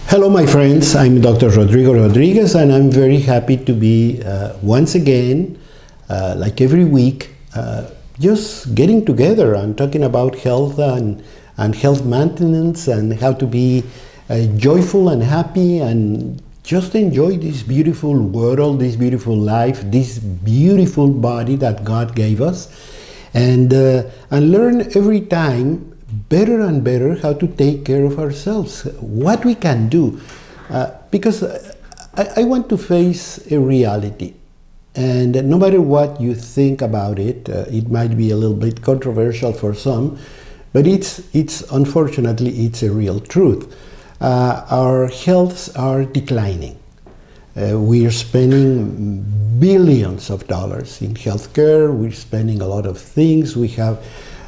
Hello, my friends. I'm Dr. Rodrigo Rodriguez, and I'm very happy to be once again, like every week, just getting together and talking about health and health maintenance and how to be joyful and happy and just enjoy this beautiful world, this beautiful life, this beautiful body that God gave us, and learn every time better and better how to take care of ourselves, what we can do, because I want to face a reality, and no matter what you think about it, it might be a little bit controversial for some, but it's unfortunately it's a real truth. Our healths are declining. We are spending billions of dollars in healthcare. We're spending a lot of things. We have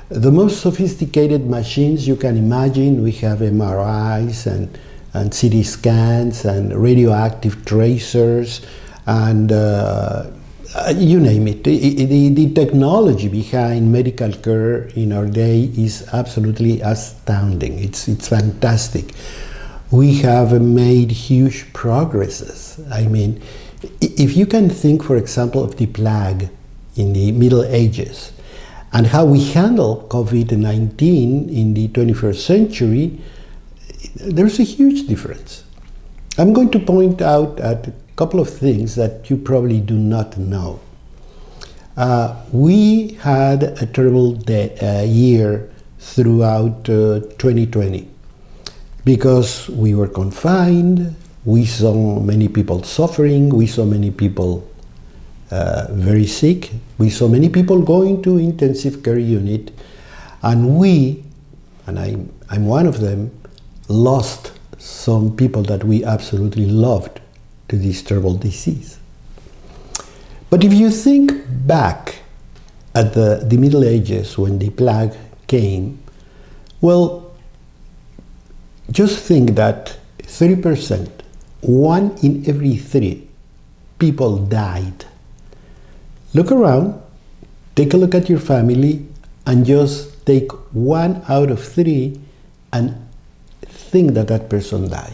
the most sophisticated machines you can imagine. We have MRIs and CT scans and radioactive tracers and you name it. The technology behind medical care in our day is absolutely astounding. It's fantastic. We have made huge progresses. I mean, if you can think, for example, of the plague in the Middle Ages, and how we handle COVID-19 in the 21st century, there's a huge difference. I'm going to point out at a couple of things that you probably do not know. We had a terrible year throughout 2020 because we were confined, we saw many people suffering, we saw many people very sick. We saw many people going to intensive care unit, and we, and I'm one of them, lost some people that we absolutely loved to this terrible disease. But if you think back at the Middle Ages when the plague came, well, just think that 30%, 1 in every 3 people died. Look around, take a look at your family, and just take 1 out of 3 and think that that person died.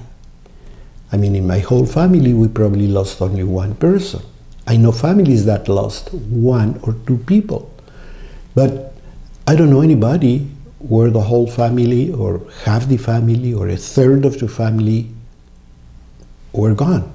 I mean, in my whole family, we probably lost only 1 person. I know families that lost 1 or 2 people, but I don't know anybody where the whole family or half the family or a third of the family were gone.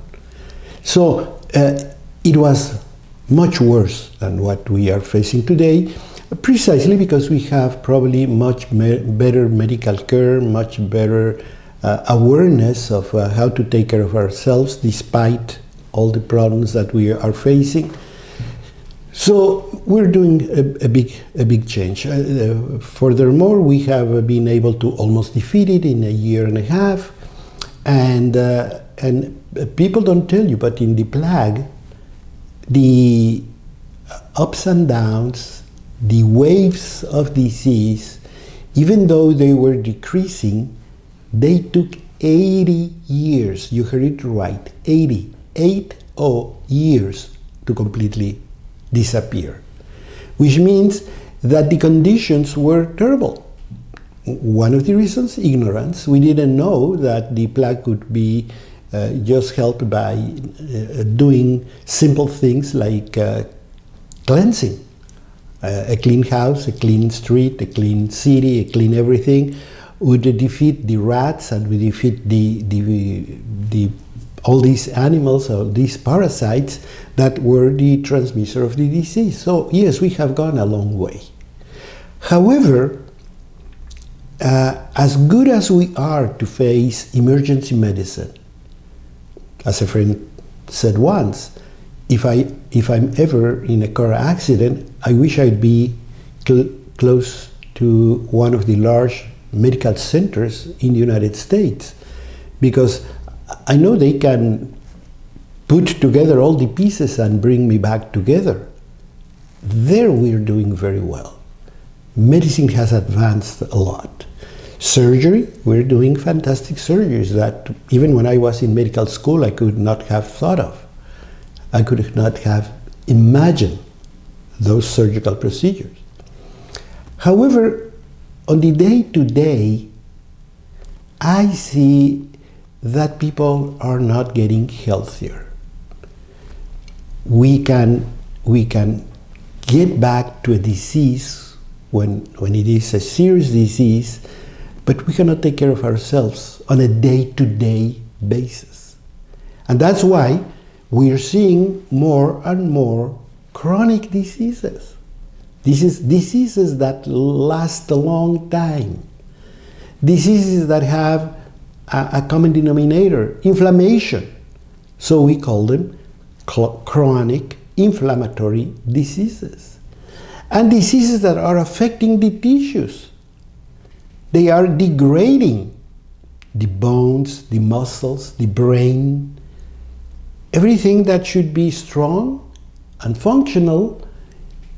So it was much worse than what we are facing today, precisely because we have probably much better medical care, much better awareness of how to take care of ourselves despite all the problems that we are facing. So we're doing a big change. Furthermore, we have been able to almost defeat it in a year and a half, and people don't tell you, but in the plague, the ups and downs, the waves of disease, even though they were decreasing, they took 80 years, you heard it right, 80 years to completely disappear, which means that the conditions were terrible. One of the reasons, ignorance. We didn't know that the plague could be just helped by doing simple things like cleansing. A clean house, a clean street, a clean city, a clean everything would defeat the rats and would defeat the all these animals or these parasites that were the transmitter of the disease. So yes, we have gone a long way. However, as good as we are to face emergency medicine, as a friend said once, if I'm ever in a car accident, I wish I'd be close to one of the large medical centers in the United States, because I know they can put together all the pieces and bring me back together. There we're doing very well. Medicine has advanced a lot. Surgery, we're doing fantastic surgeries that even when I was in medical school, I could not have thought of. I could not have imagined those surgical procedures. However, on the day-to-day, I see that people are not getting healthier. We can get back to a disease when it is a serious disease, but we cannot take care of ourselves on a day-to-day basis. And that's why we are seeing more and more chronic diseases. Diseases that last a long time. Diseases that have a common denominator, inflammation. So we call them chronic inflammatory diseases. And diseases that are affecting the tissues. They are degrading the bones, the muscles, the brain. Everything that should be strong and functional,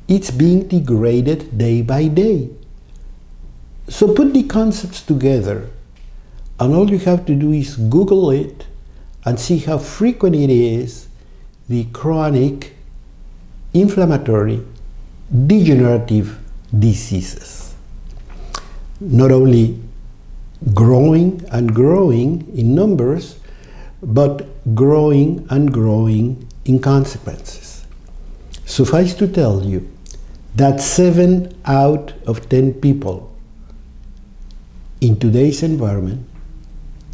it's being degraded day by day. So put the concepts together, and all you have to do is Google it and see how frequent it is, the chronic, inflammatory, degenerative diseases. Not only growing and growing in numbers, but growing and growing in consequences. Suffice to tell you that 7 out of 10 people in today's environment,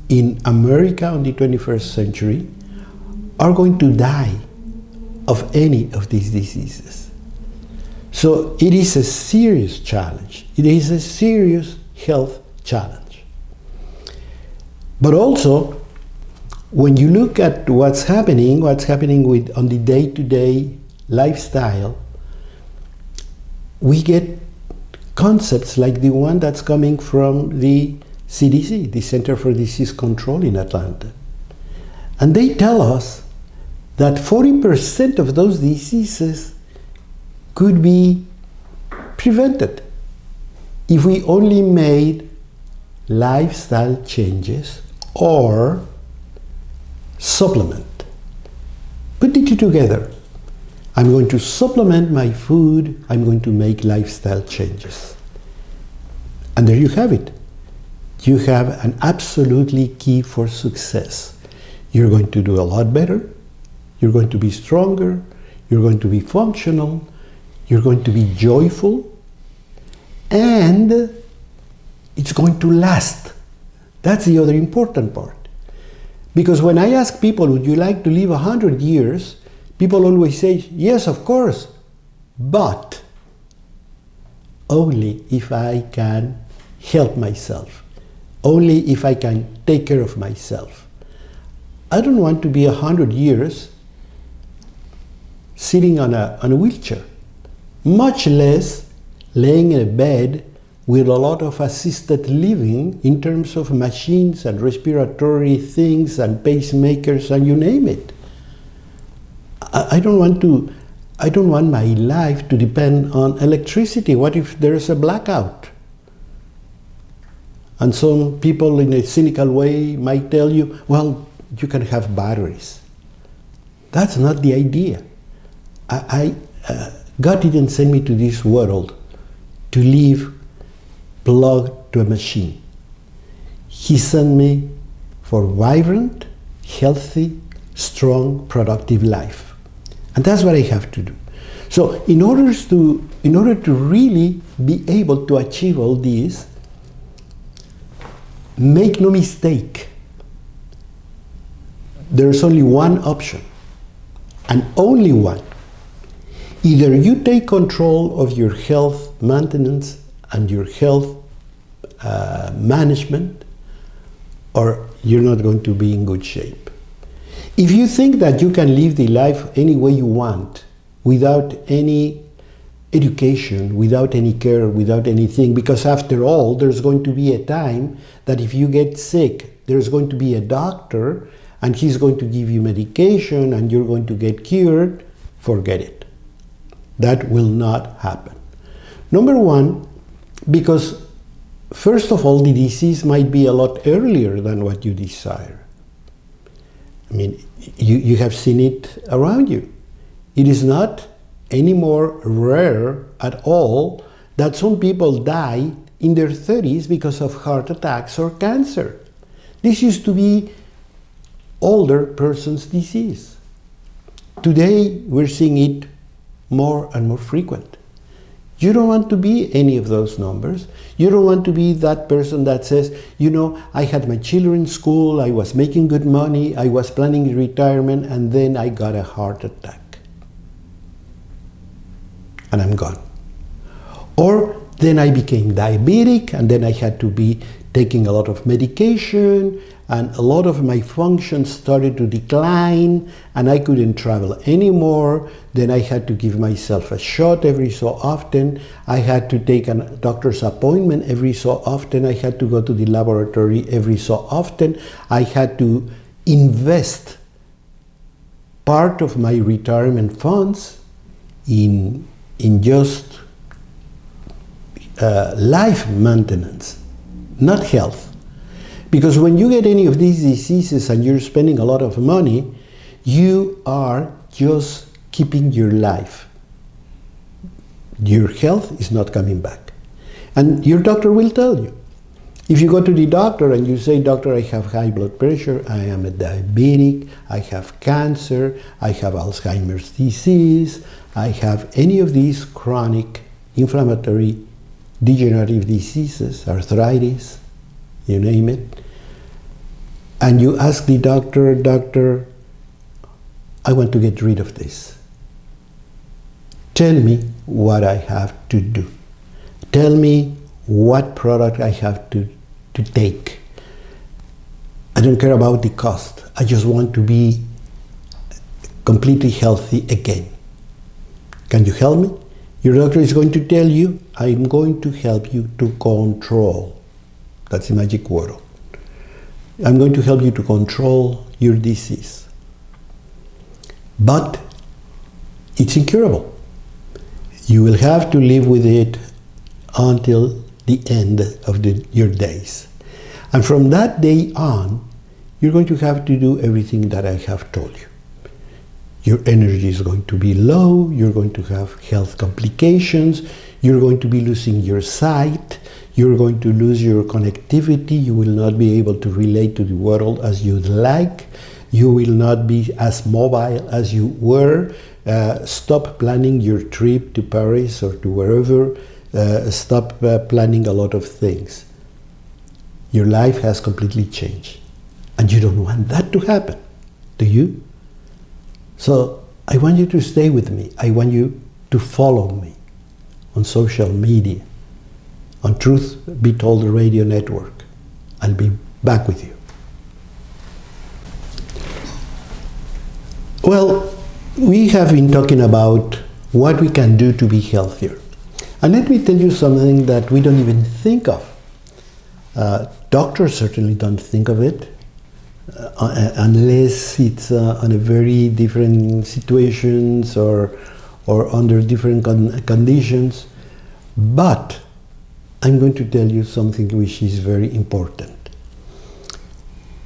in America on the 21st century, are going to die of any of these diseases. So it is a serious challenge. It is a serious health challenge. But also, when you look at what's happening with on the day-to-day lifestyle, we get concepts like the one that's coming from the CDC, the Center for Disease Control in Atlanta. And they tell us that 40% of those diseases could be prevented if we only made lifestyle changes or supplement. Put the two together. I'm going to supplement my food, I'm going to make lifestyle changes. And there you have it. You have an absolutely key for success. You're going to do a lot better, you're going to be stronger, you're going to be functional, you're going to be joyful, and it's going to last. That's the other important part. Because when I ask people, would you like to live 100 years? People always say, yes, of course, but only if I can help myself, only if I can take care of myself. I don't want to be 100 years sitting on a wheelchair, much less laying in a bed with a lot of assisted living in terms of machines and respiratory things and pacemakers and you name it. I don't want my life to depend on electricity. What if there's a blackout? And some people in a cynical way might tell you, well, you can have batteries. That's not the idea. God didn't send me to this world to live plugged to a machine. He sent me for vibrant, healthy, strong, productive life. And that's what I have to do. So in order to really be able to achieve all this, make no mistake, there's only one option, and only one. Either you take control of your health maintenance and your health management, or you're not going to be in good shape. If you think that you can live the life any way you want, without any education, without any care, without anything, because after all, there's going to be a time that if you get sick, there's going to be a doctor, and he's going to give you medication, and you're going to get cured, forget it. That will not happen. Number one, because first of all, the disease might be a lot earlier than what you desire. I mean, you have seen it around you. It is not any more rare at all that some people die in their 30s because of heart attacks or cancer. This used to be older person's disease. Today, we're seeing it more and more frequent. You don't want to be any of those numbers. You don't want to be that person that says, I had my children in school, I was making good money, I was planning retirement, and then I got a heart attack. And I'm gone. Or then I became diabetic, and then I had to be taking a lot of medication, and a lot of my functions started to decline, and I couldn't travel anymore. Then I had to give myself a shot every so often. I had to take a doctor's appointment every so often. I had to go to the laboratory every so often. I had to invest part of my retirement funds in just life maintenance, not health. Because when you get any of these diseases and you're spending a lot of money, you are just keeping your life. Your health is not coming back. And your doctor will tell you. If you go to the doctor and you say, "Doctor, I have high blood pressure, I am a diabetic, I have cancer, I have Alzheimer's disease, I have any of these chronic inflammatory degenerative diseases, arthritis," you name it, and you ask the doctor, "Doctor, I want to get rid of this. Tell me what I have to do. Tell me what product I have to take. I don't care about the cost. I just want to be completely healthy again. Can you help me?" Your doctor is going to tell you, "I'm going to help you to control." That's the magic word. "I'm going to help you to control your disease." But it's incurable. You will have to live with it until the end of your days. And from that day on, you're going to have to do everything that I have told you. Your energy is going to be low, you're going to have health complications, you're going to be losing your sight, you're going to lose your connectivity, you will not be able to relate to the world as you'd like, you will not be as mobile as you were. Stop planning your trip to Paris or to wherever. Stop planning a lot of things. Your life has completely changed. And you don't want that to happen, do you? So I want you to stay with me. I want you to follow me on social media, on Truth Be Told Radio Network. I'll be back with you. Well, we have been talking about what we can do to be healthier. And let me tell you something that we don't even think of. Doctors certainly don't think of it unless it's on a very different situations or under different conditions. But I'm going to tell you something which is very important.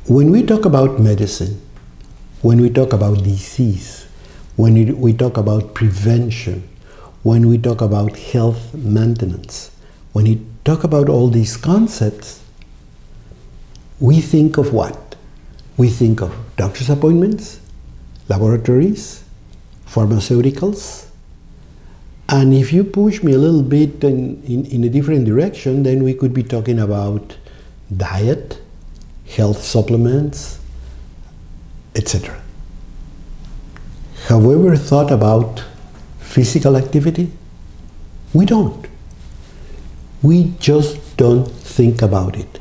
When we talk about medicine, when we talk about disease, when we talk about prevention, when we talk about health maintenance, when we talk about all these concepts, we think of what? We think of doctor's appointments, laboratories, pharmaceuticals, and if you push me a little bit in a different direction, then we could be talking about diet, health supplements, etc. Have we ever thought about physical activity? We don't. We just don't think about it.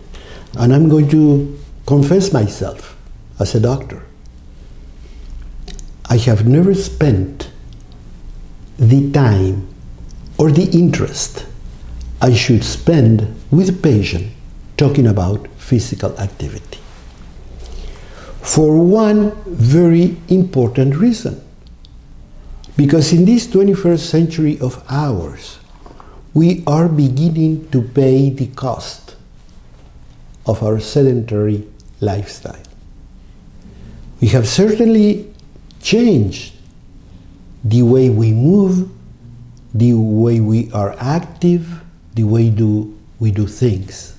And I'm going to confess myself as a doctor. I have never spent the time or the interest I should spend with a patient talking about physical activity. For one very important reason. Because in this 21st century of ours, we are beginning to pay the cost of our sedentary lifestyle. We have certainly changed the way we move, the way we are active, the way we do things.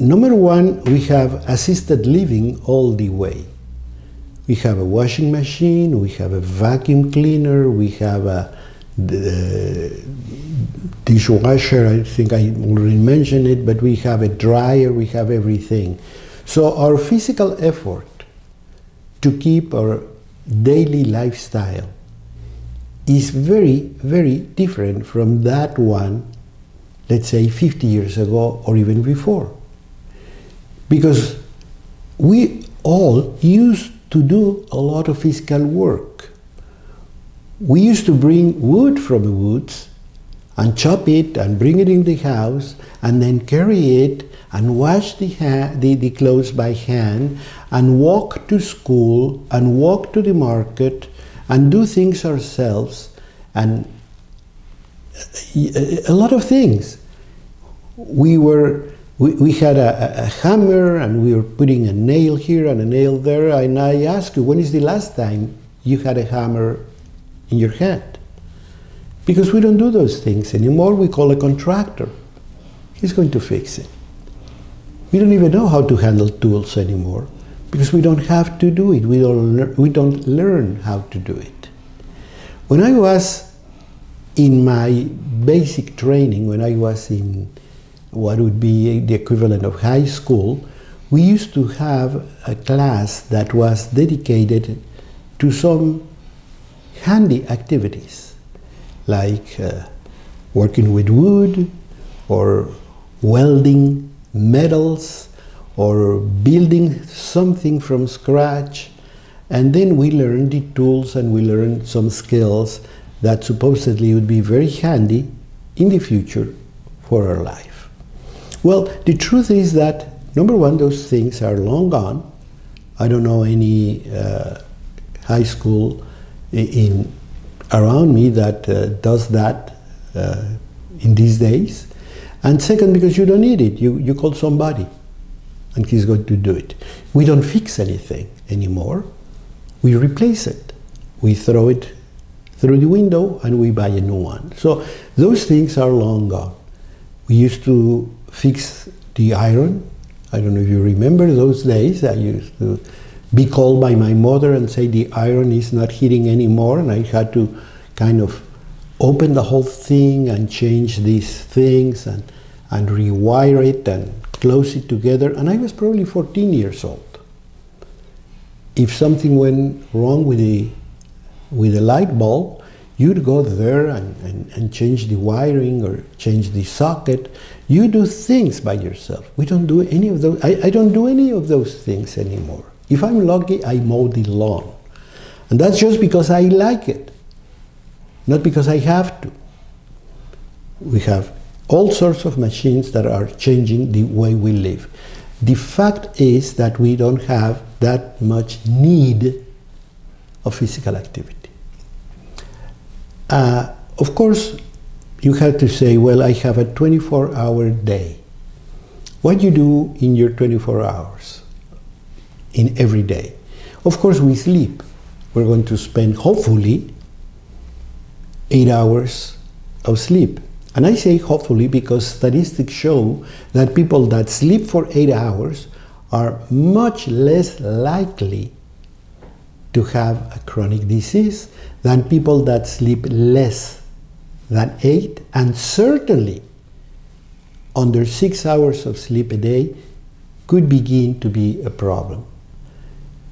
Number one, we have assisted living all the way. We have a washing machine, we have a vacuum cleaner, we have a dishwasher, I think I already mentioned it, but we have a dryer, we have everything. So our physical effort to keep our daily lifestyle is very, very different from that one, let's say 50 years ago or even before. Because we all used to do a lot of physical work. We used to bring wood from the woods and chop it and bring it in the house and then carry it and wash the clothes by hand and walk to school and walk to the market and do things ourselves and a lot of things. We had a hammer and we were putting a nail here and a nail there, and I asked you, when is the last time you had a hammer in your hand? Because we don't do those things anymore. We call a contractor. He's going to fix it. We don't even know how to handle tools anymore because we don't have to do it. We don't learn how to do it. When I was in my basic training, when I was in what would be the equivalent of high school, we used to have a class that was dedicated to some handy activities, like working with wood, or welding metals, or building something from scratch. And then we learned the tools and we learned some skills that supposedly would be very handy in the future for our life. Well, the truth is that, number one, those things are long gone. I don't know any high school around me that does that in these days. And second, because you don't need it. You call somebody and he's going to do it. We don't fix anything anymore. We replace it. We throw it through the window and we buy a new one. So those things are long gone. We used to fix the iron. I don't know if you remember those days. I used to be called by my mother and say the iron is not heating anymore, and I had to kind of open the whole thing and change these things and rewire it and close it together, and I was probably 14 years old. If something went wrong with the light bulb, you'd go there and change the wiring or change the socket. You do things by yourself. We don't do any of those. I don't do any of those things anymore. If I'm lucky, I mow the lawn. And that's just because I like it, not because I have to. We have all sorts of machines that are changing the way we live. The fact is that we don't have that much need of physical activity. Of course, you have to say, well, I have a 24-hour day. What do you do in your 24 hours, in every day? Of course, we sleep. We're going to spend, hopefully, 8 hours of sleep. And I say hopefully because statistics show that people that sleep for 8 hours are much less likely to have a chronic disease than people that sleep less than 8, and certainly under 6 hours of sleep a day could begin to be a problem.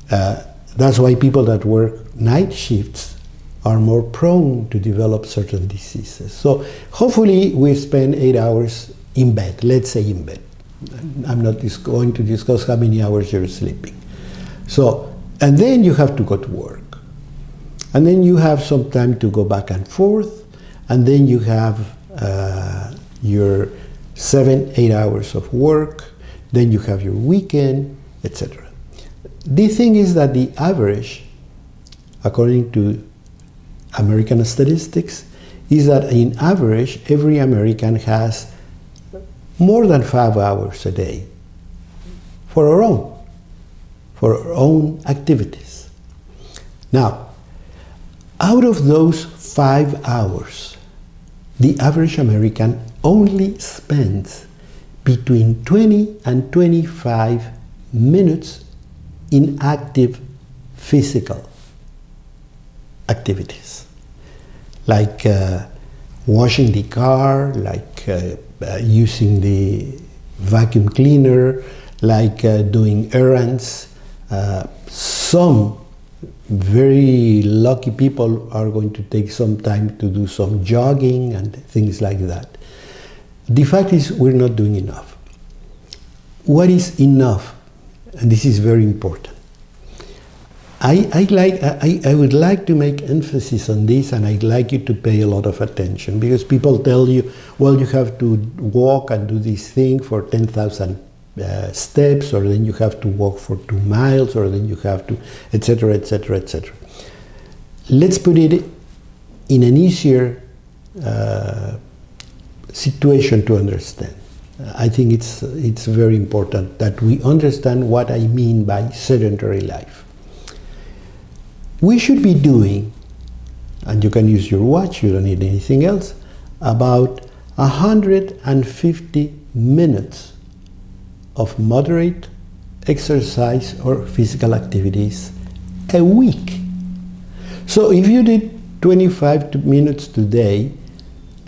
That's why people that work night shifts are more prone to develop certain diseases. So hopefully we spend 8 hours in bed, let's say in bed. I'm not going to discuss how many hours you're sleeping. So, and then you have to go to work. And then you have some time to go back and forth. And then you have your 7-8 hours of work. Then you have your weekend, etc. The thing is that the average, according to American statistics, is that in average, every American has more than 5 hours a day for our own activities. Now, out of those 5 hours, the average American only spends between 20 and 25 minutes in active physical activities, like washing the car, like using the vacuum cleaner, like doing errands. Some very lucky people are going to take some time to do some jogging and things like that. The fact is, we're not doing enough. What is enough? And this is very important. I would like to make emphasis on this, and I'd like you to pay a lot of attention, because people tell you, well, you have to walk and do this thing for 10,000 steps, or then you have to walk for 2 miles, or then you have to, etc., etc., etc. Let's put it in an easier situation to understand. I think it's very important that we understand what I mean by sedentary life. We should be doing, and you can use your watch, you don't need anything else, about 150 minutes of moderate exercise or physical activities a week. So if you did 25 minutes today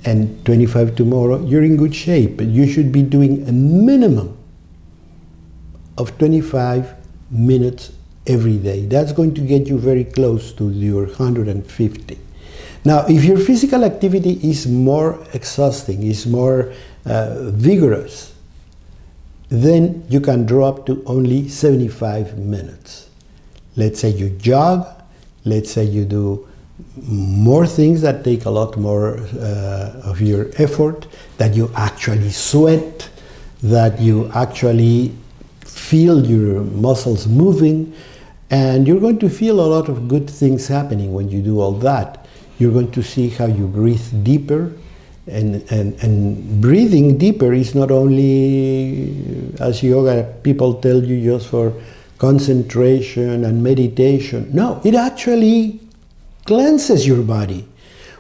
and 25 tomorrow, you're in good shape. But you should be doing a minimum of 25 minutes every day. That's going to get you very close to your 150. Now, if your physical activity is more exhausting, is more vigorous, then you can drop to only 75 minutes. Let's say you jog, let's say you do more things that take a lot more of your effort, that you actually sweat, that you actually feel your muscles moving, and you're going to feel a lot of good things happening when you do all that. You're going to see how you breathe deeper, and breathing deeper is not only, as yoga people tell you, just for concentration and meditation. No, it actually cleanses your body.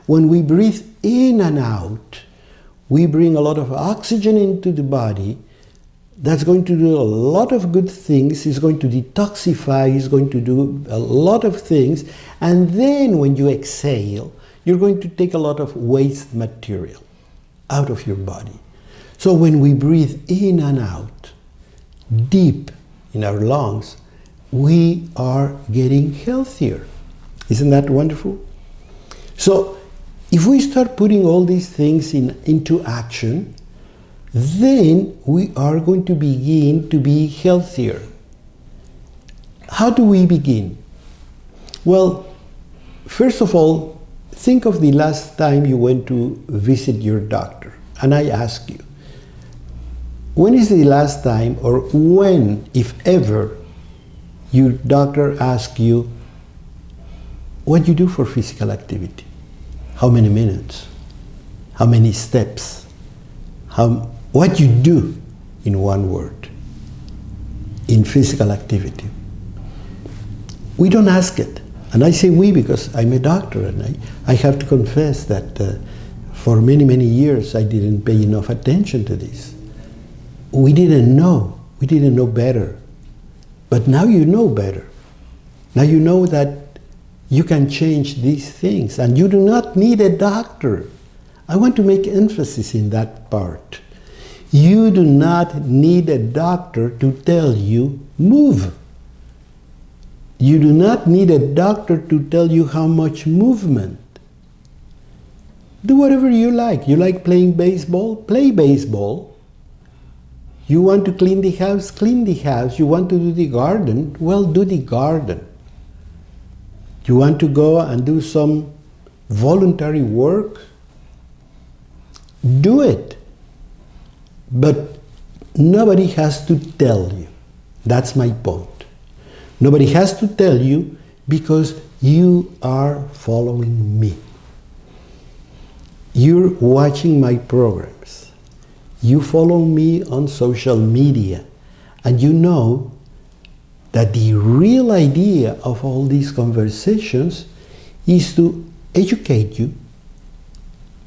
When we breathe in and out, we bring a lot of oxygen into the body. That's going to do a lot of good things. It's going to detoxify, it's going to do a lot of things. And then when you exhale, you're going to take a lot of waste material out of your body. So when we breathe in and out, deep in our lungs, we are getting healthier. Isn't that wonderful? So if we start putting all these things into action, then we are going to begin to be healthier. How do we begin? Well, first of all, think of the last time you went to visit your doctor. And I ask you, when is the last time, or when, if ever, your doctor asks you what you do for physical activity? How many minutes? How many steps? What you do, in one word, in physical activity? We don't ask it. And I say we because I'm a doctor, and I have to confess that for many, many years I didn't pay enough attention to this. We didn't know better. But now you know better. Now you know that you can change these things, and you do not need a doctor. I want to make emphasis in that part. You do not need a doctor to tell you move. You do not need a doctor to tell you how much movement. Do whatever you like. You like playing baseball? Play baseball. You want to clean the house? Clean the house. You want to do the garden? Well, do the garden. You want to go and do some voluntary work? Do it. But nobody has to tell you. That's my point. Nobody has to tell you, because you are following me. You're watching my programs. You follow me on social media, and you know that the real idea of all these conversations is to educate you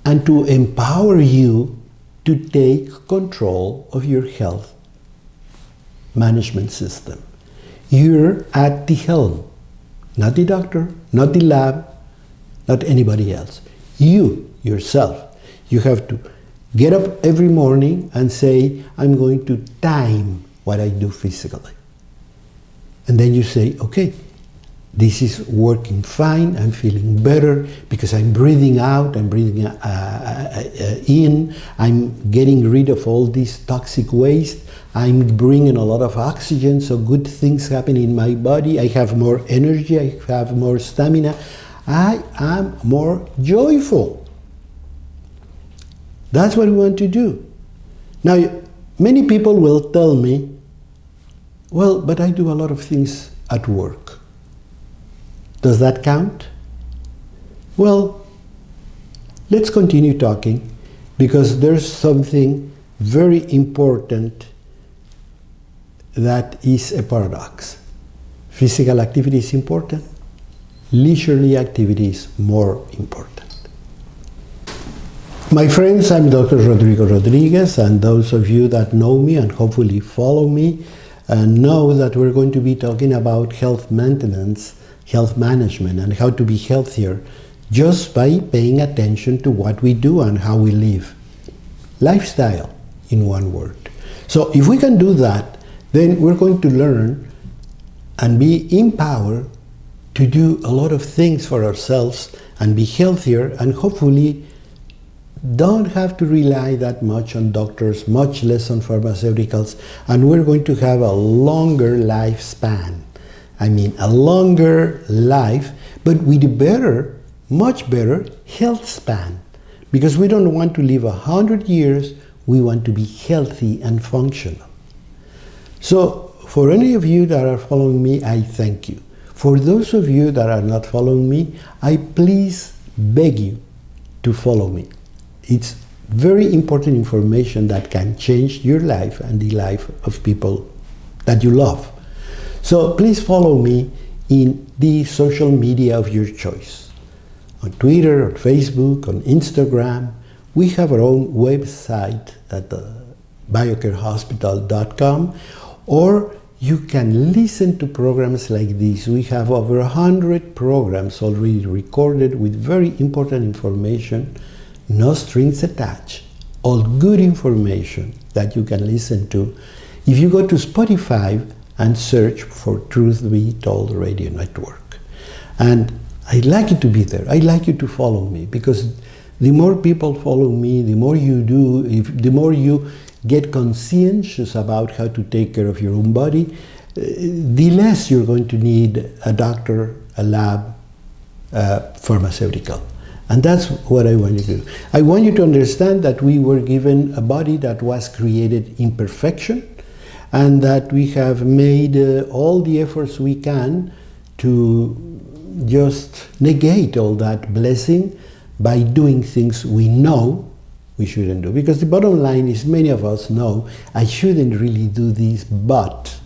and to empower you to take control of your health management system. You're at the helm, not the doctor, not the lab, not anybody else. You, yourself, you have to get up every morning and say, I'm going to time what I do physically. And then you say, okay, this is working fine, I'm feeling better because I'm breathing out, I'm breathing in, I'm getting rid of all this toxic waste, I'm bringing a lot of oxygen, so good things happen in my body, I have more energy, I have more stamina, I am more joyful. That's what we want to do. Now, many people will tell me, well, but I do a lot of things at work. Does that count? Well, let's continue talking because there's something very important that is a paradox. Physical activity is important, leisurely activity is more important. My friends, I'm Dr. Rodrigo Rodriguez, and those of you that know me and hopefully follow me know that we're going to be talking about health maintenance, health management, and how to be healthier just by paying attention to what we do and how we live. Lifestyle, in one word. So if we can do that, then we're going to learn and be empowered to do a lot of things for ourselves and be healthier and hopefully don't have to rely that much on doctors, much less on pharmaceuticals, and we're going to have a longer lifespan. I mean, a longer life, but with a better, much better health span. Because we don't want to live 100 years, we want to be healthy and functional. So, for any of you that are following me, I thank you. For those of you that are not following me, I please beg you to follow me. It's very important information that can change your life and the life of people that you love. So please follow me in the social media of your choice. On Twitter, on Facebook, on Instagram. We have our own website at BioCareHospital.com, or you can listen to programs like this. We have over 100 programs already recorded with very important information, no strings attached, all good information that you can listen to if you go to Spotify and search for Truth Be Told Radio Network. And I'd like you to be there. I'd like you to follow me, because the more people follow me, the more you do, the more you get conscientious about how to take care of your own body, the less you're going to need a doctor, a lab, pharmaceutical. And that's what I want you to do. I want you to understand that we were given a body that was created in perfection, and that we have made all the efforts we can to just negate all that blessing by doing things we know we shouldn't do. Because the bottom line is, many of us know, I shouldn't really do this, but,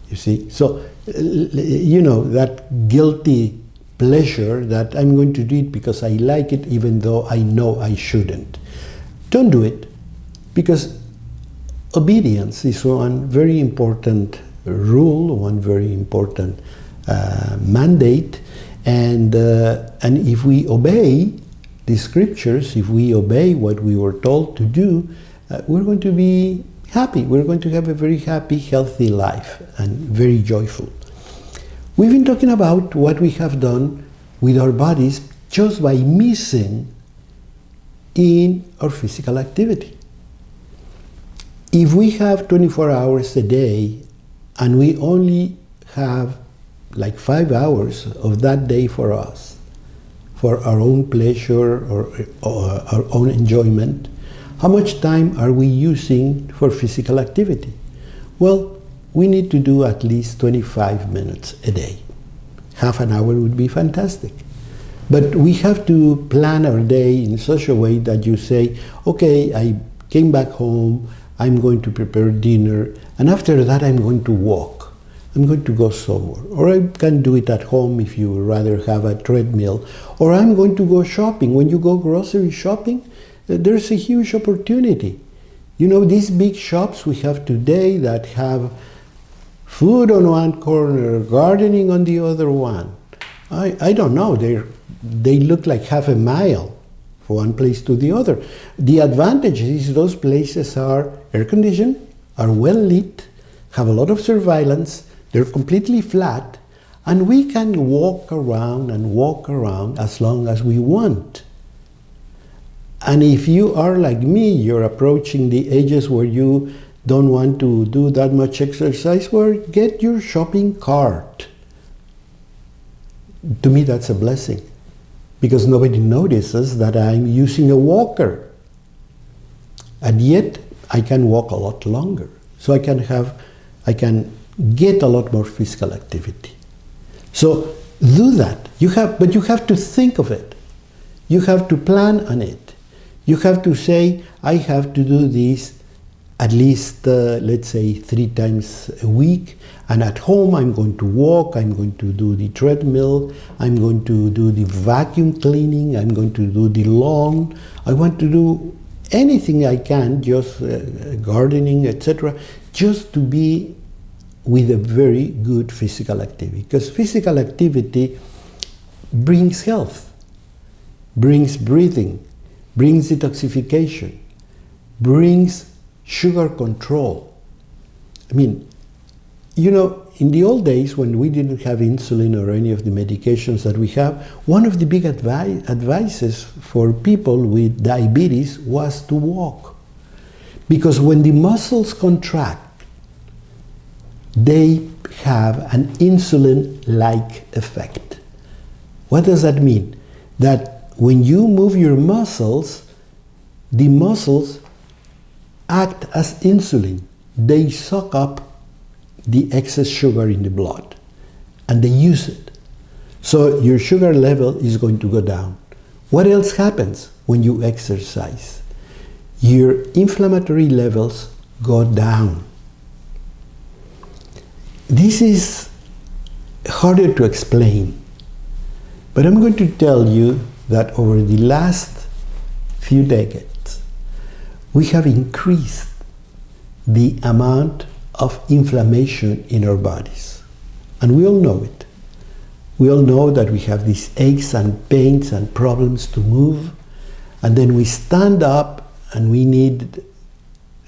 you see, so, that guilty pleasure that I'm going to do it because I like it even though I know I shouldn't. Don't do it, because obedience is one very important rule, one very important mandate, and if we obey the scriptures, if we obey what we were told to do, we're going to be happy. We're going to have a very happy, healthy life and very joyful. We've been talking about what we have done with our bodies just by missing in our physical activity. If we have 24 hours a day and we only have like 5 hours of that day for us, for our own pleasure or our own enjoyment, how much time are we using for physical activity? Well, we need to do at least 25 minutes a day. Half an hour would be fantastic. But we have to plan our day in such a way that you say, okay, I came back home, I'm going to prepare dinner, and after that I'm going to walk. I'm going to go somewhere. Or I can do it at home if you would rather have a treadmill. Or I'm going to go shopping. When you go grocery shopping, there's a huge opportunity. You know, these big shops we have today that have food on one corner, gardening on the other one. I don't know, they look like half a mile from one place to the other. The advantage is those places are air-conditioned, are well lit, have a lot of surveillance, they're completely flat, and we can walk around as long as we want. And if you are like me, you're approaching the ages where you don't want to do that much exercise, well, get your shopping cart. To me, that's a blessing, because nobody notices that I'm using a walker. And yet, I can walk a lot longer. So I can get a lot more physical activity. So do that. But you have to think of it. You have to plan on it. You have to say, I have to do this at least, let's say, 3 times a week. And at home, I'm going to walk, I'm going to do the treadmill, I'm going to do the vacuum cleaning, I'm going to do the lawn. I want to do anything I can, just gardening, etc., just to be with a very good physical activity. Because physical activity brings health, brings breathing, brings detoxification, brings sugar control. I mean, you know, in the old days when we didn't have insulin or any of the medications that we have, one of the big advices for people with diabetes was to walk. Because when the muscles contract, they have an insulin-like effect. What does that mean? That when you move your muscles, the muscles act as insulin. They suck up the excess sugar in the blood and they use it. So your sugar level is going to go down. What else happens when you exercise? Your inflammatory levels go down. This is harder to explain, but I'm going to tell you that over the last few decades, we have increased the amount of inflammation in our bodies. And we all know it. We all know that we have these aches and pains and problems to move, and then we stand up and we need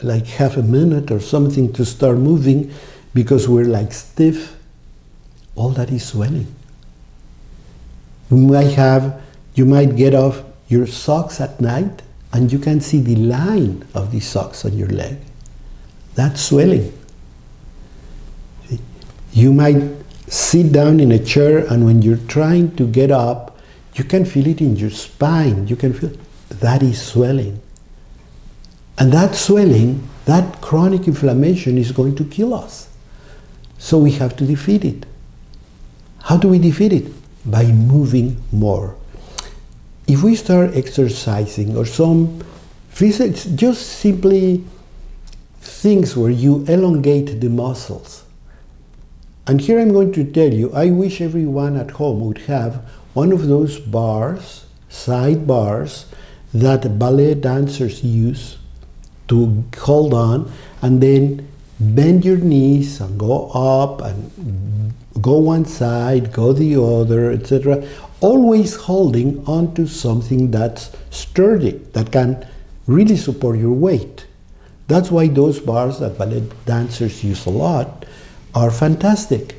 like half a minute or something to start moving because we're like stiff. All that is swelling. You might get off your socks at night and you can see the line of the socks on your leg. That's swelling. See? You might sit down in a chair and when you're trying to get up, you can feel it in your spine. You can feel that is swelling. And that swelling, that chronic inflammation is going to kill us. So we have to defeat it. How do we defeat it? By moving more. If we start exercising or some physics, just simply things where you elongate the muscles. And here I'm going to tell you, I wish everyone at home would have one of those bars, side bars, that ballet dancers use to hold on and then bend your knees and go up and go one side, go the other, etc. Always holding onto something that's sturdy, that can really support your weight. That's why those bars that ballet dancers use a lot are fantastic.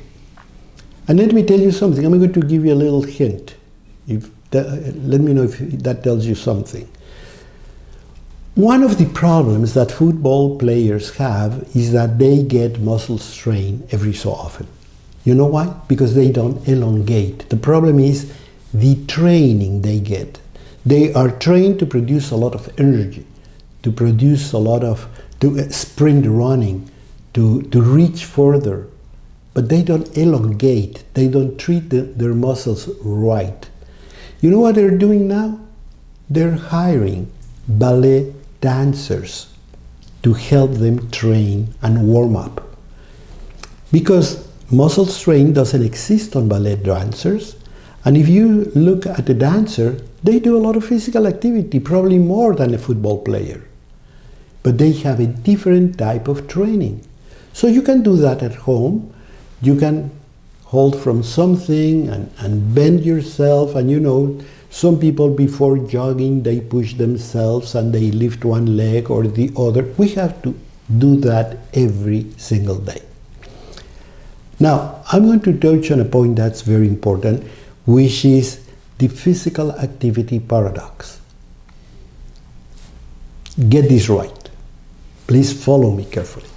And let me tell you something. I'm going to give you a little hint. Let me know if that tells you something. One of the problems that football players have is that they get muscle strain every so often. You know why? Because they don't elongate. The problem is the training they get. They are trained to produce a lot of energy, to produce a lot of sprint running, to reach further. But they don't elongate. They don't treat their muscles right. You know what they're doing now? They're hiring ballet dancers to help them train and warm up. Because muscle strain doesn't exist on ballet dancers, And if you look at a dancer, they do a lot of physical activity, probably more than a football player. But they have a different type of training. So you can do that at home. You can hold from something and bend yourself. And you know, some people before jogging, they push themselves and they lift one leg or the other. We have to do that every single day. Now, I'm going to touch on a point that's very important, which is the physical activity paradox. Get this right. Please follow me carefully.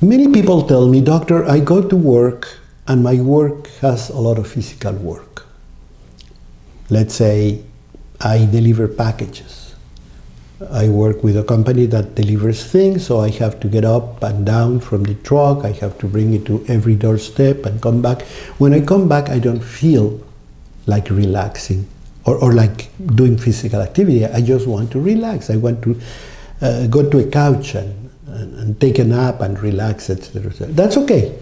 Many people tell me, doctor, I go to work and my work has a lot of physical work. Let's say I deliver packages. I work with a company that delivers things, so I have to get up and down from the truck. I have to bring it to every doorstep and come back. When I come back, I don't feel like relaxing or like doing physical activity. I just want to relax. I want to go to a couch and take a nap and relax, etc. That's okay.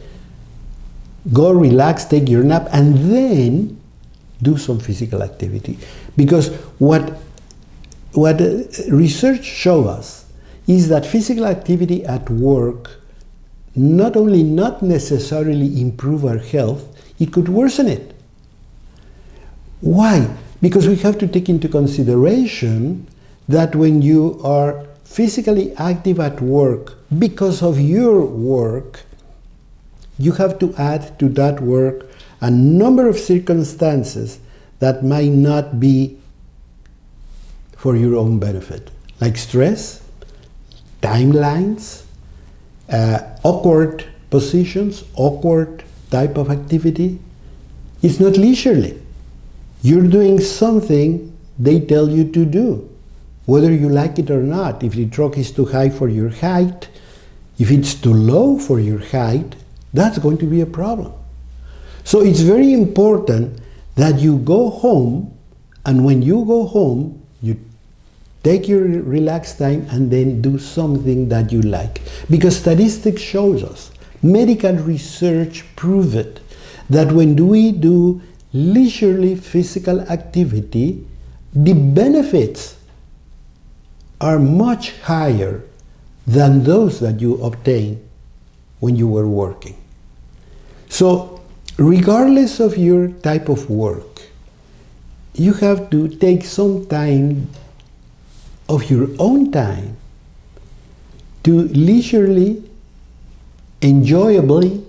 Go relax, take your nap, and then do some physical activity. Because what research shows us is that physical activity at work not only not necessarily improve our health, it could worsen it. Why? Because we have to take into consideration that when you are physically active at work because of your work, you have to add to that work a number of circumstances that might not be for your own benefit, like stress, timelines, awkward positions, awkward type of activity. It's not leisurely. You're doing something they tell you to do, whether you like it or not. If the truck is too high for your height, if it's too low for your height, that's going to be a problem. So it's very important that you go home, and when you go home, you take your relaxed time and then do something that you like. Because statistics shows us, medical research proves it, that when we do leisurely physical activity, the benefits are much higher than those that you obtain when you were working. So, regardless of your type of work, you have to take some time of your own time to leisurely, enjoyably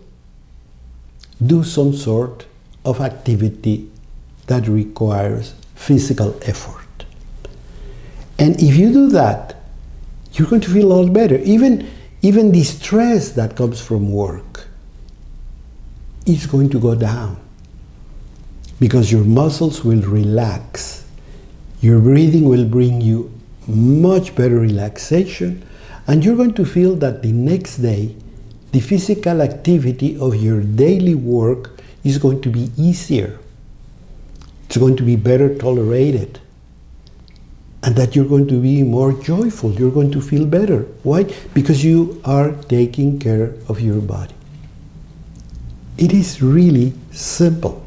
do some sort of activity that requires physical effort. And if you do that, you're going to feel a lot better. Even the stress that comes from work is going to go down because your muscles will relax. Your breathing will bring you much better relaxation, and you're going to feel that the next day, the physical activity of your daily work is going to be easier. It's going to be better tolerated. And that you're going to be more joyful. You're going to feel better. Why? Because you are taking care of your body. It is really simple.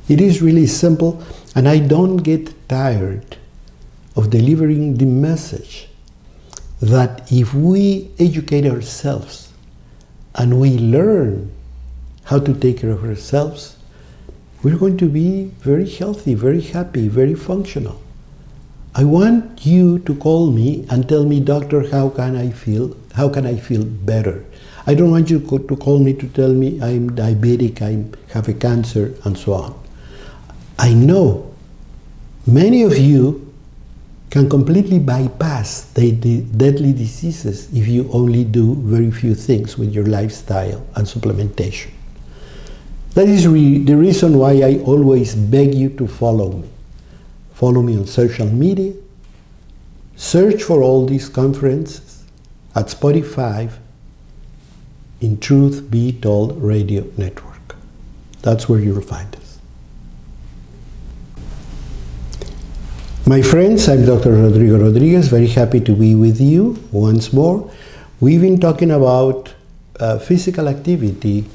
It is really simple, and I don't get tired of delivering the message that if we educate ourselves and we learn how to take care of ourselves, we're going to be very healthy, very happy, very functional. I want you to call me and tell me, doctor, how can I feel? How can I feel better? I don't want you to call me to tell me I'm diabetic, I have a cancer, and so on. I know many of you can completely bypass the deadly diseases if you only do very few things with your lifestyle and supplementation. That is the reason why I always beg you to follow me. Follow me on social media. Search for all these conferences at Spotify in Truth Be Told Radio Network. That's where you'll find us. My friends, I'm Dr. Rodrigo Rodriguez, very happy to be with you once more. We've been talking about physical activity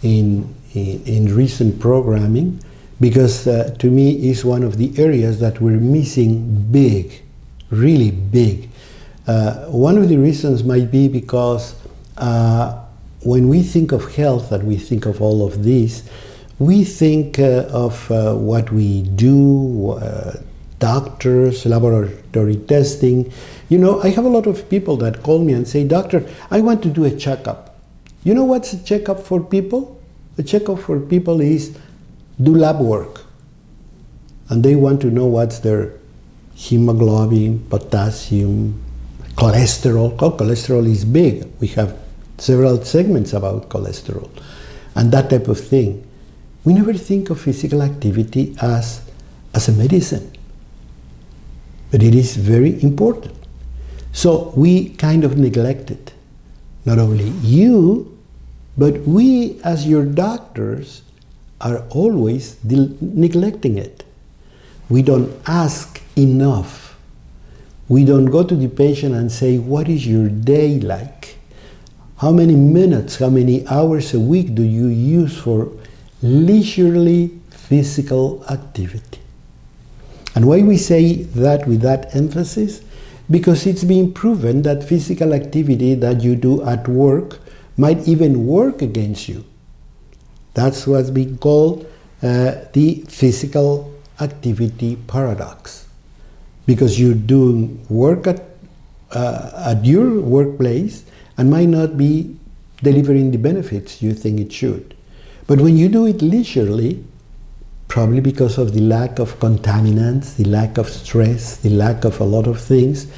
in in recent programming, because to me is one of the areas that we're missing big, really big. One of the reasons might be because when we think of health and we think of all of this, we think of what we do, doctors, laboratory testing. You know, I have a lot of people that call me and say, "Doctor, I want to do a checkup." You know what's a checkup for people? A checkup for people is do lab work. And they want to know what's their hemoglobin, potassium, cholesterol. Cholesterol is big. We have several segments about cholesterol and that type of thing. We never think of physical activity as a medicine, but it is very important. So we kind of neglect it. Not only you, but we as your doctors are always neglecting it. We don't ask enough. We don't go to the patient and say, what is your day like? How many minutes, how many hours a week do you use for leisurely physical activity? And why we say that with that emphasis? Because it's been proven that physical activity that you do at work might even work against you. That's what's being called the physical activity paradox. Because you're doing work at your workplace and might not be delivering the benefits you think it should. But when you do it leisurely, probably because of the lack of contaminants, the lack of stress, the lack of a lot of things,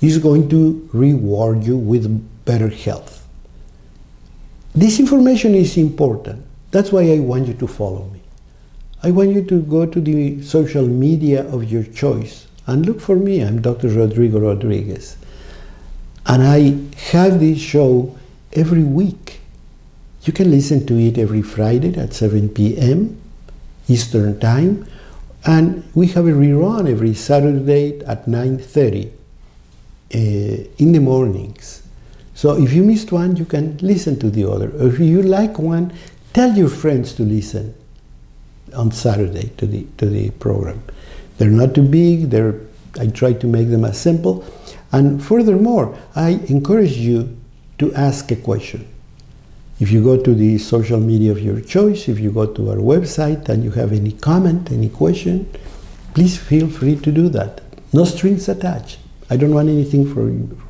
is going to reward you with better health. This information is important. That's why I want you to follow me. I want you to go to the social media of your choice and look for me. I'm Dr. Rodrigo Rodriguez. And I have this show every week. You can listen to it every Friday at 7 p.m. Eastern Time. And we have a rerun every Saturday at 9:30 in the mornings. So if you missed one, you can listen to the other. Or if you like one, tell your friends to listen on Saturday to the program. They're not too big. I try to make them as simple. And furthermore, I encourage you to ask a question. If you go to the social media of your choice, if you go to our website and you have any comment, any question, please feel free to do that. No strings attached. I don't want anything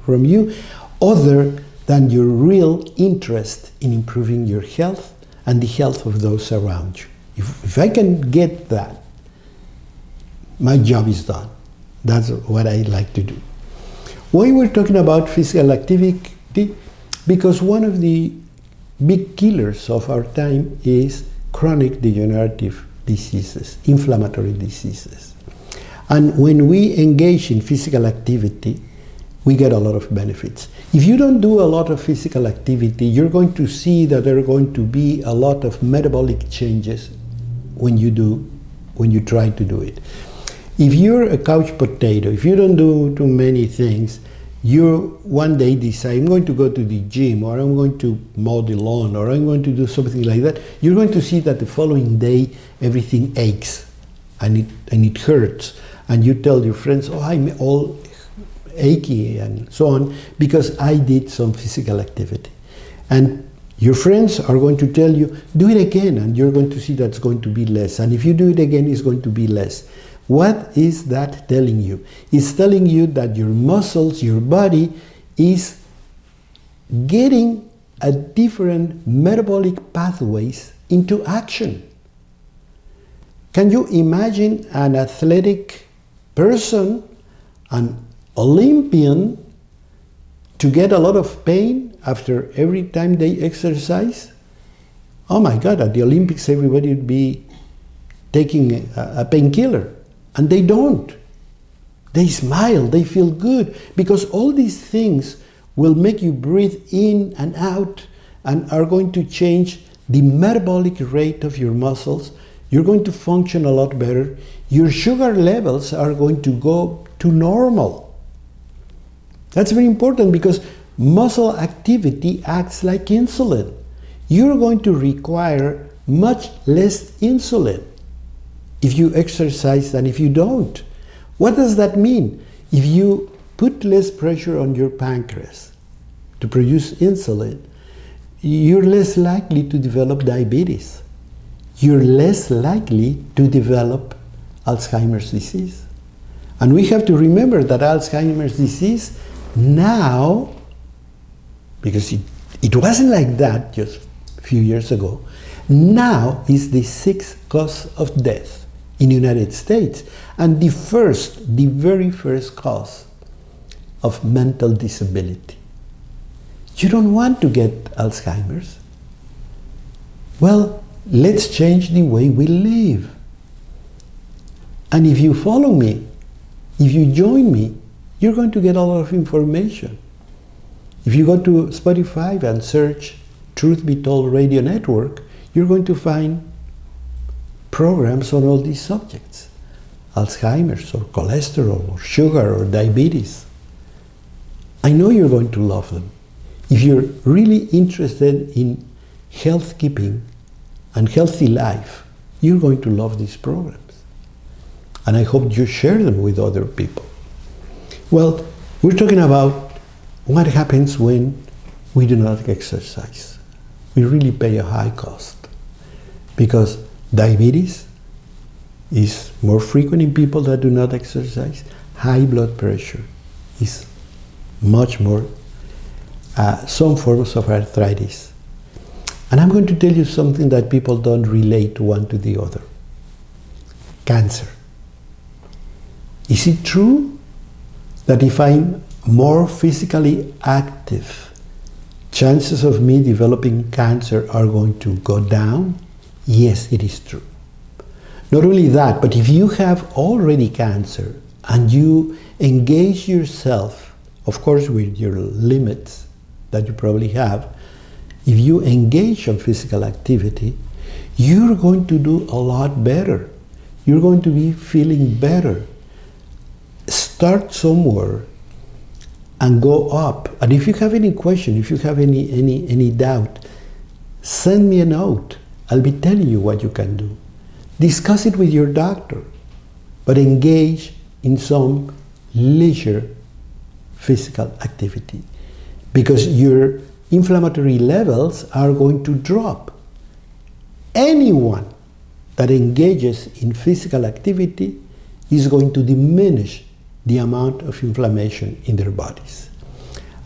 from you other than your real interest in improving your health and the health of those around you. If I can get that, my job is done. That's what I like to do. Why we're talking about physical activity? Because one of the big killers of our time is chronic degenerative diseases, inflammatory diseases. And when we engage in physical activity, we get a lot of benefits. If you don't do a lot of physical activity, you're going to see that there are going to be a lot of metabolic changes when you try to do it. If you're a couch potato, if you don't do too many things, you one day decide, I'm going to go to the gym, or I'm going to mow the lawn, or I'm going to do something like that, you're going to see that the following day everything aches and it hurts. And you tell your friends, oh, I'm all achy and so on, because I did some physical activity. And your friends are going to tell you, do it again, and you're going to see that's going to be less. And if you do it again, it's going to be less. What is that telling you? It's telling you that your muscles, your body is getting a different metabolic pathways into action. Can you imagine an athletic person, an Olympian, to get a lot of pain after every time they exercise? Oh my God, at the Olympics everybody would be taking a painkiller. And they don't. They smile, they feel good, because all these things will make you breathe in and out and are going to change the metabolic rate of your muscles. You're going to function a lot better. Your sugar levels are going to go to normal. That's very important, because muscle activity acts like insulin. You're going to require much less insulin if you exercise than if you don't. What does that mean? If you put less pressure on your pancreas to produce insulin, you're less likely to develop diabetes. You're less likely to develop Alzheimer's disease. And we have to remember that Alzheimer's disease now, because it wasn't like that just a few years ago, now is the 6th cause of death in the United States, and the very first cause of mental disability. You don't want to get Alzheimer's. Well, let's change the way we live. And if you follow me, if you join me, you're going to get a lot of information. If you go to Spotify and search Truth Be Told Radio Network, you're going to find programs on all these subjects. Alzheimer's or cholesterol or sugar or diabetes. I know you're going to love them. If you're really interested in health keeping and healthy life, you're going to love these programs. And I hope you share them with other people. Well, we're talking about what happens when we do not exercise. We really pay a high cost because diabetes is more frequent in people that do not exercise. High blood pressure is much more, some forms of arthritis. And I'm going to tell you something that people don't relate one to the other. Cancer. Is it true that if I'm more physically active, chances of me developing cancer are going to go down? Yes, it is true. Not only that, but if you have already cancer and you engage yourself, of course with your limits that you probably have, if you engage in physical activity, you're going to do a lot better. You're going to be feeling better. Start somewhere and go up. And if you have any question, if you have any doubt, send me a note. I'll be telling you what you can do. Discuss it with your doctor, but engage in some leisure physical activity because your inflammatory levels are going to drop. Anyone that engages in physical activity is going to diminish the amount of inflammation in their bodies.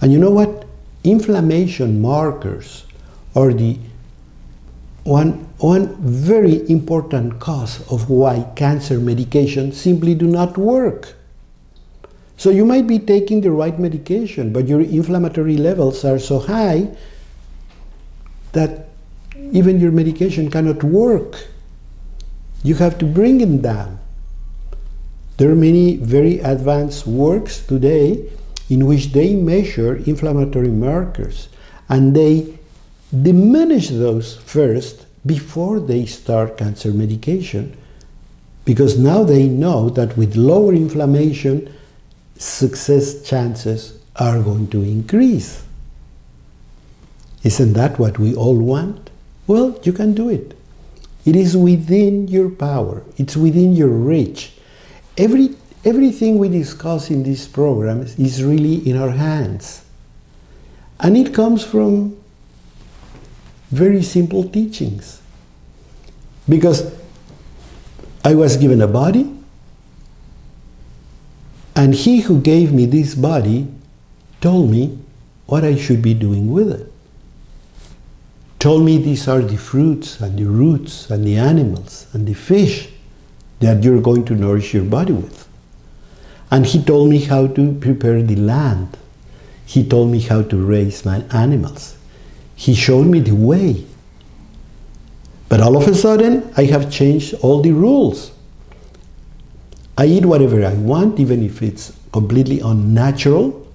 And you know what? Inflammation markers are the one very important cause of why cancer medications simply do not work. So you might be taking the right medication, but your inflammatory levels are so high that even your medication cannot work. You have to bring it down. There are many very advanced works today in which they measure inflammatory markers and they diminish those first before they start cancer medication, because now they know that with lower inflammation, success chances are going to increase. Isn't that what we all want? Well, you can do it. It is within your power. It's within your reach. Everything we discuss in this program is really in our hands. And it comes from very simple teachings. Because I was given a body, and he who gave me this body told me what I should be doing with it. Told me these are the fruits and the roots and the animals and the fish that you're going to nourish your body with. And he told me how to prepare the land. He told me how to raise my animals. He showed me the way. But all of a sudden, I have changed all the rules. I eat whatever I want, even if it's completely unnatural.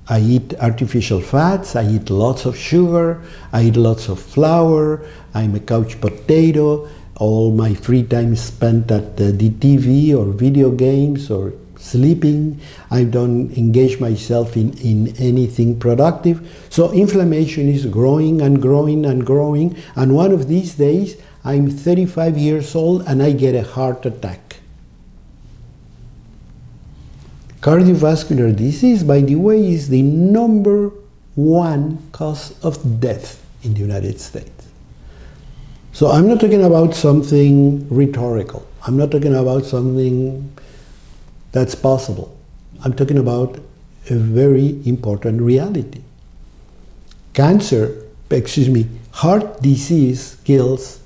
I eat artificial fats, I eat lots of sugar, I eat lots of flour, I'm a couch potato. All my free time is spent at the TV or video games or sleeping, I don't engage myself in anything productive. So inflammation is growing and growing and growing, and one of these days I'm 35 years old and I get a heart attack. Cardiovascular disease, by the way, is the number one cause of death in the United States. So I'm not talking about something rhetorical. I'm not talking about something that's possible. I'm talking about a very important reality. Heart disease kills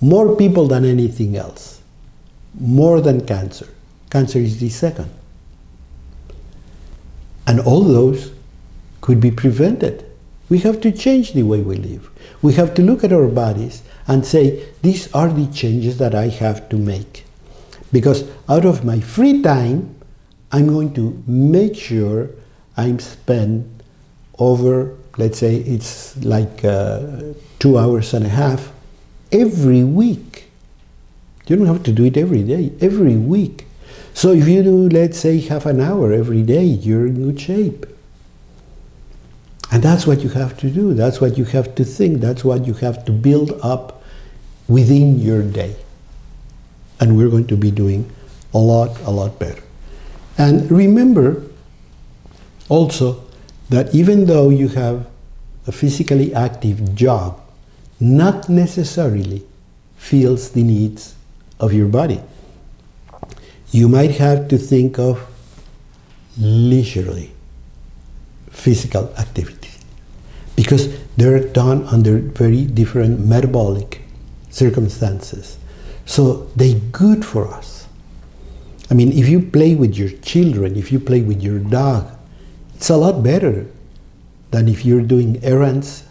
more people than anything else, more than cancer. Cancer is the second. And all those could be prevented. We have to change the way we live. We have to look at our bodies and say, these are the changes that I have to make. Because out of my free time, I'm going to make sure I'm spend over, let's say it's like 2 hours and a half every week. You don't have to do it every day, every week. So if you do, let's say, half an hour every day, you're in good shape. And that's what you have to do. That's what you have to think. That's what you have to build up within your day. And we're going to be doing a lot better. And remember also that even though you have a physically active job, not necessarily fills the needs of your body. You might have to think of leisurely physical activities because they're done under very different metabolic circumstances. So they're good for us. I mean, if you play with your children, if you play with your dog, it's a lot better than if you're doing errands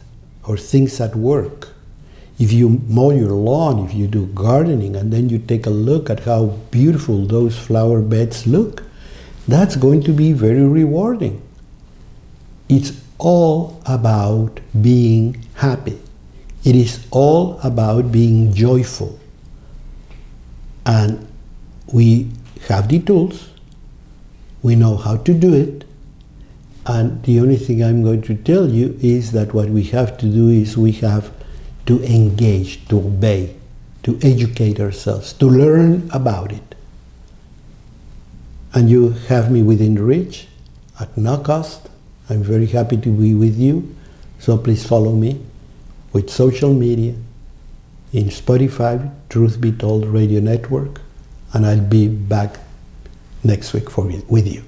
or things at work. If you mow your lawn, if you do gardening, and then you take a look at how beautiful those flower beds look, that's going to be very rewarding. It's all about being happy. It is all about being joyful. And we have the tools, we know how to do it, and the only thing I'm going to tell you is that what we have to do is we have to engage, to obey, to educate ourselves, to learn about it. And you have me within reach at no cost. I'm very happy to be with you. So please follow me with social media, in Spotify, Truth Be Told Radio Network, and I'll be back next week with you.